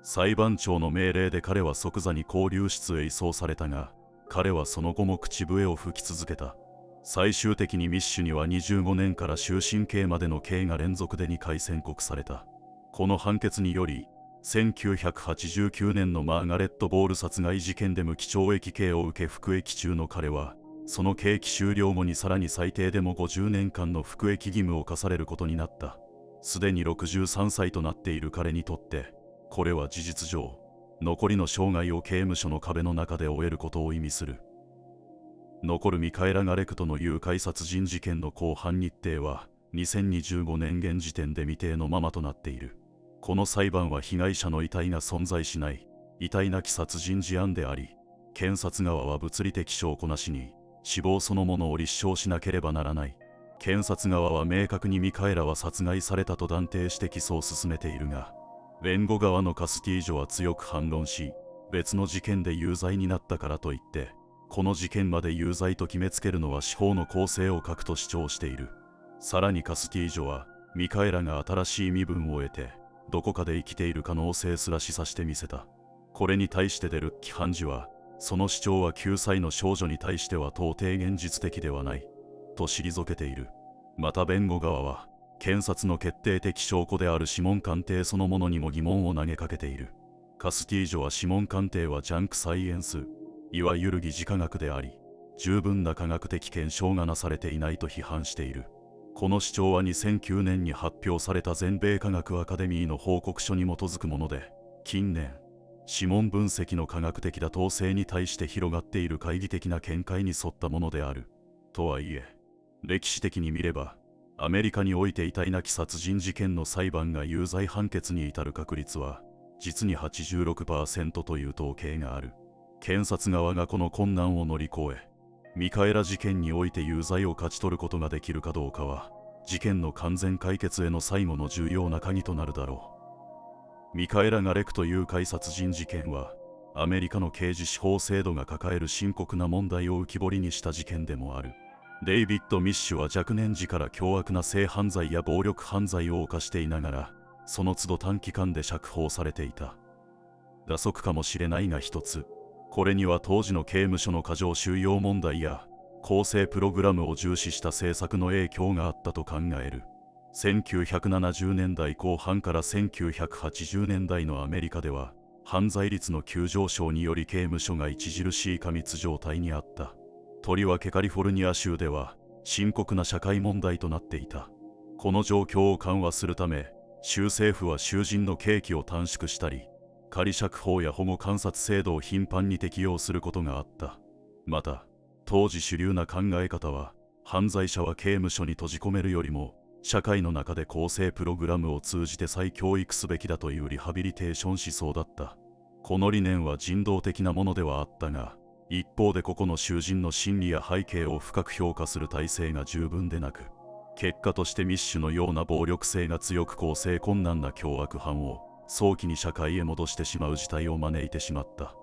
裁判長の命令で彼は即座に勾留室へ移送されたが、彼はその後も口笛を吹き続けた。最終的にミッシュには25年から終身刑までの刑が連続で2回宣告された。この判決により、1989年のマーガレット・ボール殺害事件で無期懲役刑を受け服役中の彼は、その刑期終了後にさらに最低でも50年間の服役義務を課されることになった。すでに63歳となっている彼にとって、これは事実上、残りの生涯を刑務所の壁の中で終えることを意味する。残るミカエラ・ガレクトの誘拐殺人事件の公判日程は、2025年現時点で未定のままとなっている。この裁判は被害者の遺体が存在しない遺体なき殺人事案であり、検察側は物理的証拠なしに死亡そのものを立証しなければならない。検察側は明確にミカエラは殺害されたと断定して起訴を進めているが、弁護側のカスティージョは強く反論し、別の事件で有罪になったからといってこの事件まで有罪と決めつけるのは司法の公正を欠くと主張している。さらにカスティージョはミカエラが新しい身分を得てどこかで生きている可能性すら示唆してみせた。これに対してデルッキ判事は、その主張は9歳の少女に対しては到底現実的ではないと退けている。また弁護側は検察の決定的証拠である指紋鑑定そのものにも疑問を投げかけている。カスティージョは指紋鑑定はジャンクサイエンス、いわゆる疑似科学であり、十分な科学的検証がなされていないと批判している。この主張は2009年に発表された全米科学アカデミーの報告書に基づくもので、近年指紋分析の科学的妥当性に対して広がっている懐疑的な見解に沿ったものである。とはいえ、歴史的に見ればアメリカにおいて遺体なき殺人事件の裁判が有罪判決に至る確率は実に 86% という統計がある。検察側がこの困難を乗り越え、ミカエラ事件において有罪を勝ち取ることができるかどうかは事件の完全解決への最後の重要な鍵となるだろう。ミカエラ・ガレクと誘拐殺人事件はアメリカの刑事司法制度が抱える深刻な問題を浮き彫りにした事件でもある。デイビッド・ミッシュは若年時から凶悪な性犯罪や暴力犯罪を犯していながら、その都度短期間で釈放されていた。打足かもしれないが一つ、これには当時の刑務所の過剰収容問題や更生プログラムを重視した政策の影響があったと考える。1970年代後半から1980年代のアメリカでは犯罪率の急上昇により刑務所が著しい過密状態にあった。とりわけカリフォルニア州では深刻な社会問題となっていた。この状況を緩和するため、州政府は囚人の刑期を短縮したり、仮釈放や保護観察制度を頻繁に適用することがあった。また、当時主流な考え方は、犯罪者は刑務所に閉じ込めるよりも、社会の中で更生プログラムを通じて再教育すべきだというリハビリテーション思想だった。この理念は人道的なものではあったが、一方で個々の囚人の心理や背景を深く評価する体制が十分でなく、結果としてミッシュのような暴力性が強く構成困難な凶悪犯を早期に社会へ戻してしまう事態を招いてしまった。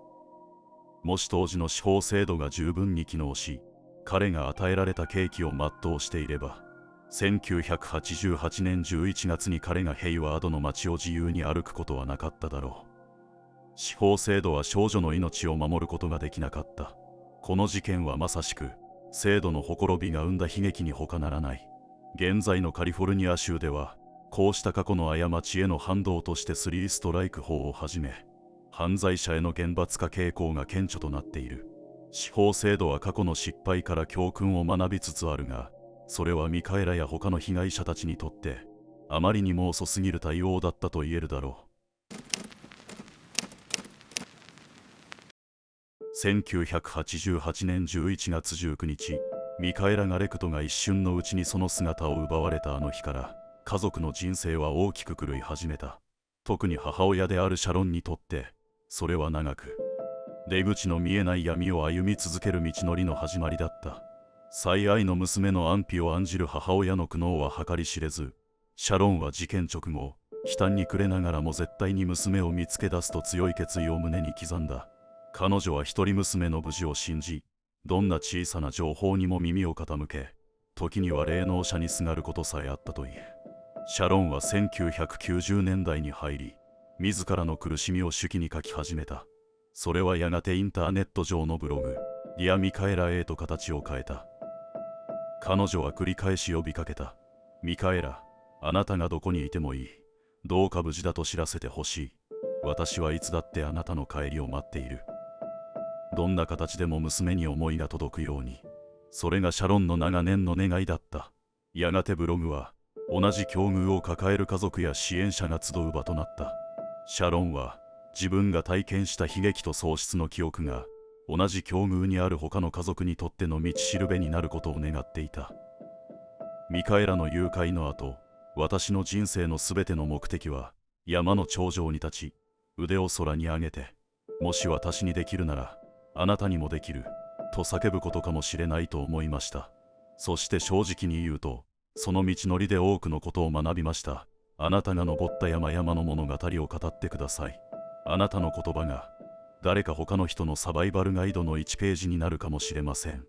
もし当時の司法制度が十分に機能し、彼が与えられた刑期を全うしていれば、1988年11月に彼がヘイワードの街を自由に歩くことはなかっただろう。司法制度は少女の命を守ることができなかった。この事件はまさしく制度のほころびが生んだ悲劇に他ならない。現在のカリフォルニア州ではこうした過去の過ちへの反動として3ストライク法をはじめ、犯罪者への厳罰化傾向が顕著となっている。司法制度は過去の失敗から教訓を学びつつあるが、それはミカエラや他の被害者たちにとってあまりにも遅すぎる対応だったと言えるだろう。1988年11月19日、ミカエラ・ガレクトが一瞬のうちにその姿を奪われたあの日から、家族の人生は大きく狂い始めた。特に母親であるシャロンにとって、それは長く、出口の見えない闇を歩み続ける道のりの始まりだった。最愛の娘の安否を案じる母親の苦悩は計り知れず、シャロンは事件直後、悲嘆に暮れながらも絶対に娘を見つけ出すと強い決意を胸に刻んだ。彼女は一人娘の無事を信じ、どんな小さな情報にも耳を傾け、時には霊能者にすがることさえあったといえ。シャロンは1990年代に入り、自らの苦しみを手記に書き始めた。それはやがてインターネット上のブログ、ディア・ミカエラへと形を変えた。彼女は繰り返し呼びかけた。ミカエラ、あなたがどこにいてもいい。どうか無事だと知らせてほしい。私はいつだってあなたの帰りを待っている。どんな形でも娘に思いが届くように。それがシャロンの長年の願いだった。やがてブログは同じ境遇を抱える家族や支援者が集う場となった。シャロンは自分が体験した悲劇と喪失の記憶が同じ境遇にある他の家族にとっての道しるべになることを願っていた。ミカエラの誘拐の後、私の人生のすべての目的は山の頂上に立ち、腕を空に上げてもし私にできるならあなたにもできると叫ぶことかもしれないと思いました。そして正直に言うと、その道のりで多くのことを学びました。あなたが登った山々の物語を語ってください。あなたの言葉が誰か他の人のサバイバルガイドの1ページになるかもしれません。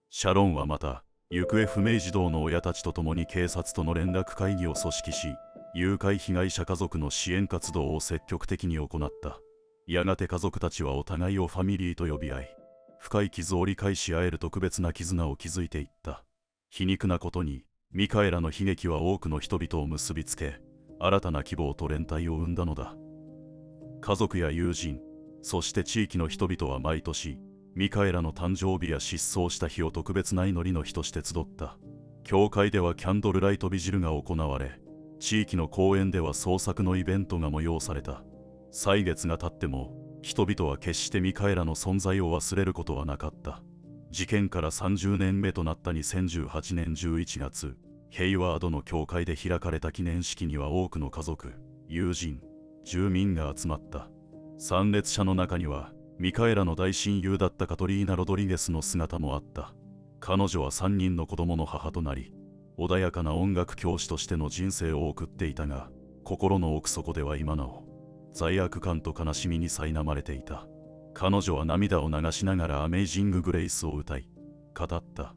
シャロンはまた行方不明児童の親たちと共に警察との連絡会議を組織し、誘拐被害者家族の支援活動を積極的に行った。やがて家族たちはお互いをファミリーと呼び合い、深い傷を理解し合える特別な絆を築いていった。皮肉なことにミカエラの悲劇は多くの人々を結びつけ、新たな希望と連帯を生んだのだ。家族や友人、そして地域の人々は毎年ミカエラの誕生日や失踪した日を特別な祈りの日として集った。教会ではキャンドルライトビジルが行われ、地域の公園では創作のイベントが催された。歳月が経っても人々は決してミカエラの存在を忘れることはなかった。事件から30年目となった2018年11月、ヘイワードの教会で開かれた記念式には多くの家族、友人、住民が集まった。参列者の中にはミカエラの大親友だったカトリーナ・ロドリゲスの姿もあった。彼女は3人の子供の母となり、穏やかな音楽教師としての人生を送っていたが、心の奥底では今なお罪悪感と悲しみに苛まれていた。彼女は涙を流しながらアメイジング・グレイスを歌い、語った。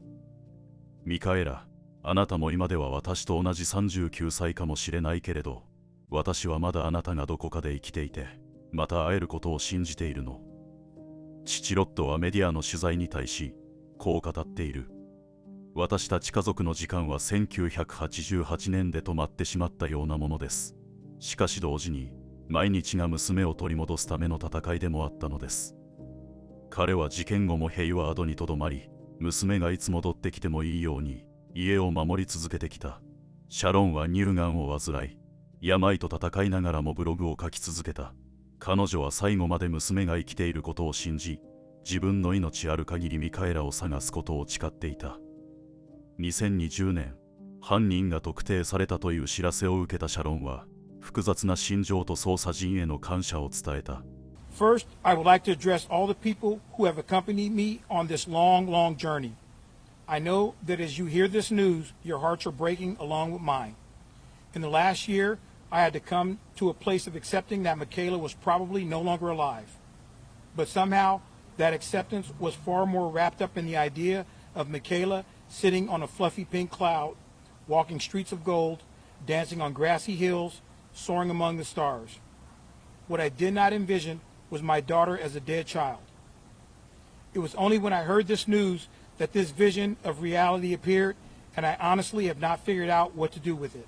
ミカエラ、あなたも今では私と同じ39歳かもしれないけれど、私はまだあなたがどこかで生きていて、また会えることを信じているの。父ロットはメディアの取材に対し、こう語っている。私たち家族の時間は1988年で止まってしまったようなものです。しかし同時に、毎日が娘を取り戻すための戦いでもあったのです。彼は事件後もヘイワードにとどまり、娘がいつ戻ってきてもいいように家を守り続けてきた。シャロンは乳がんを患い、病と戦いながらもブログを書き続けた。彼女は最後まで娘が生きていることを信じ、自分の命ある限りミカエラを探すことを誓っていた。2020年、犯人が特定されたという知らせを受けたシャロンは、複雑な心情と捜査陣への感謝を伝えた。First, I would like to address all the people who have accompanied me on this long, long journey. I know that as you hear this news, your hearts are breaking along with mine. In the last year, I had to come to a place of accepting that Michaela was probably no longer alive. But somehow, that acceptance was far more wrapped up in the idea of Michaela sitting on a fluffy pink cloud, walking streets of gold, dancing on grassy hills, soaring among the stars. What I did not envision was my daughter as a dead child. It was only when I heard this news that this vision of reality appeared, and I honestly have not figured out what to do with it.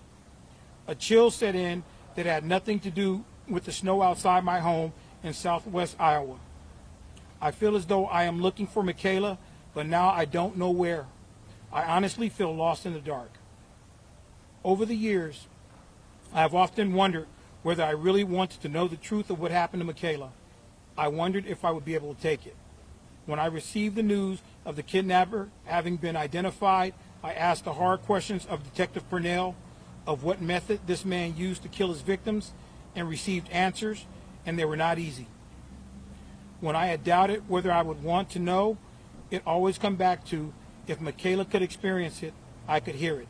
A chill set in that had nothing to do with the snow outside my home in southwest Iowa. I feel as though I am looking for Michaela, but now I don't know where. I honestly feel lost in the dark. Over the years, I have often wondered whether I really wanted to know the truth of what happened to Michaela. I wondered if I would be able to take it. When I received the news of the kidnapper having been identified, I asked the hard questions of Detective Purnell of what method this man used to kill his victims, and received answers, and they were not easy. When I had doubted whether I would want to know, it always come back to, if Michaela could experience it, I could hear it.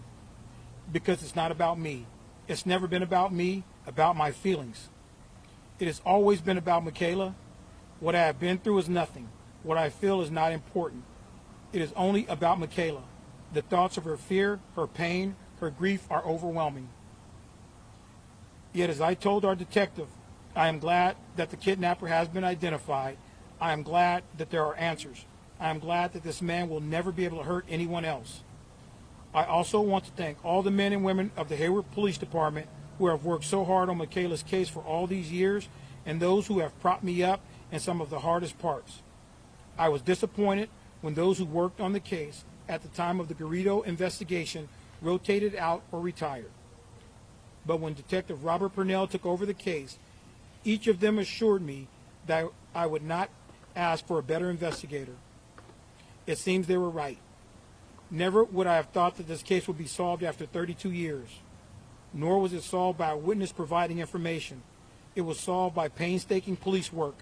Because it's not about me. It's never been about me, about my feelings. It has always been about Michaela. What I have been through is nothing. What I feel is not important. It is only about Michaela. The thoughts of her fear, her pain, her grief are overwhelming. Yet as I told our detective, I am glad that the kidnapper has been identified. I am glad that there are answers. I am glad that this man will never be able to hurt anyone else. I also want to thank all the men and women of the Hayward Police Department who have worked so hard on Michaela's case for all these years, and those who have propped me up in some of the hardest parts. I was disappointed when those who worked on the case at the time of the Garrido investigation rotated out or retired. But when Detective Robert Purnell took over the case, each of them assured me that I would not ask for a better investigator. It seems they were right. Never would I have thought that this case would be solved after 32 years. Nor was it solved by a witness providing information. It was solved by painstaking police work,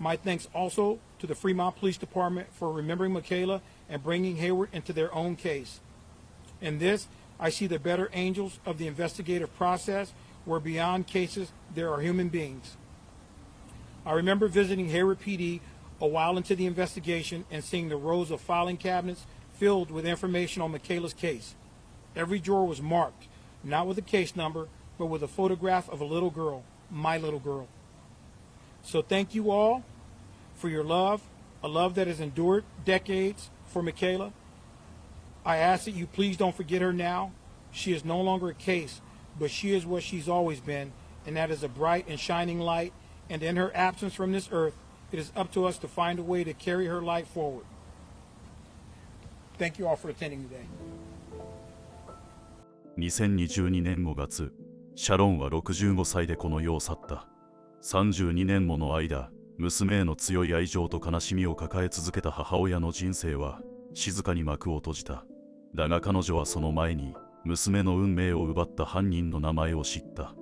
My thanks also to the Fremont Police Department for remembering Michaela and bringing Hayward into their own case. In this, I see the better angels of the investigative process, where beyond cases there are human beings. I remember visiting Hayward PD a while into the investigation and seeing the rows of filing cabinets filled with information on Michaela's case. Every drawer was marked, not with a case number, but with a photograph of a little girl, my little girl. So thank you all for your love, a love that has endured decades for Michaela. I ask that you please don't forget her now. She is no longer a case, but she is what she's always been, and that is a bright and shining light. And in her absence from this earth, it is up to us to find a way to carry her light forward. Thank you all for attending today. 2022年5月、シャロンは65歳でこの世を去った。32年もの間、娘への強い愛情と悲しみを抱え続けた母親の人生は静かに幕を閉じた。だが彼女はその前に娘の運命を奪った犯人の名前を知った。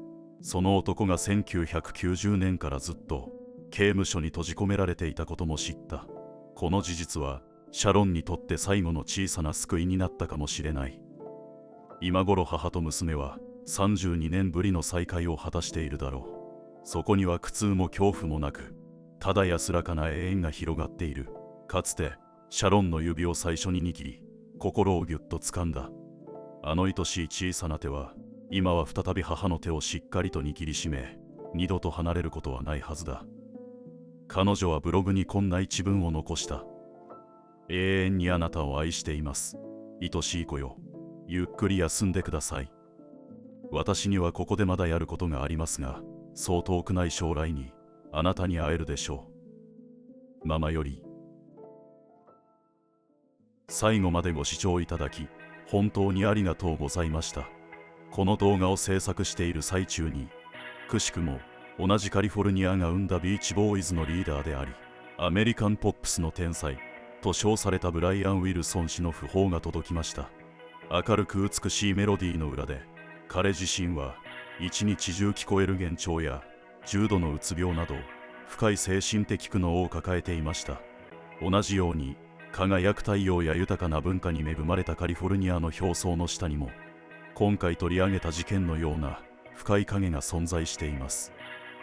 その男が1990年からずっと刑務所に閉じ込められていたことも知った。この事実はシャロンにとって最後の小さな救いになったかもしれない。今頃母と娘は32年ぶりの再会を果たしているだろう。そこには苦痛も恐怖もなく、ただ安らかな永遠が広がっている。かつてシャロンの指を最初に握り、心をぎゅっと掴んだ。あの愛しい小さな手は、今は再び母の手をしっかりと握りしめ、二度と離れることはないはずだ。彼女はブログにこんな一文を残した。永遠にあなたを愛しています。愛しい子よ。ゆっくり休んでください。私にはここでまだやることがありますが、そう遠くない将来にあなたに会えるでしょう。ママより。最後までご視聴いただき、本当にありがとうございました。この動画を制作している最中に、くしくも同じカリフォルニアが生んだビーチボーイズのリーダーであり、アメリカンポップスの天才と称されたブライアン・ウィルソン氏の訃報が届きました。明るく美しいメロディーの裏で、彼自身は一日中聞こえる幻聴や重度のうつ病など深い精神的苦悩を抱えていました。同じように輝く太陽や豊かな文化に恵まれたカリフォルニアの表層の下にも、今回取り上げた事件のような深い影が存在しています。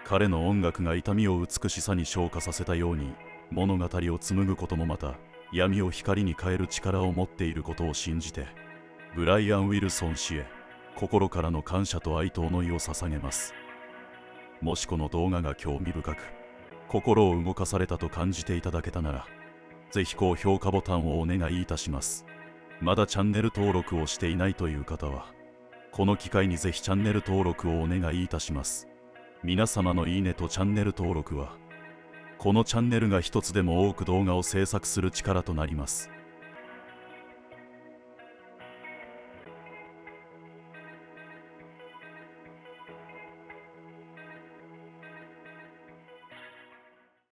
彼の音楽が痛みを美しさに昇華させたように、物語を紡ぐこともまた闇を光に変える力を持っていることを信じて、ブライアン・ウィルソン氏へ心からの感謝と愛と思いを捧げます。もしこの動画が興味深く、心を動かされたと感じていただけたなら、ぜひ高評価ボタンをお願いいたします。まだチャンネル登録をしていないという方は、この機会にぜひチャンネル登録をお願いいたします。皆様のいいねとチャンネル登録は、このチャンネルが一つでも多く動画を制作する力となります。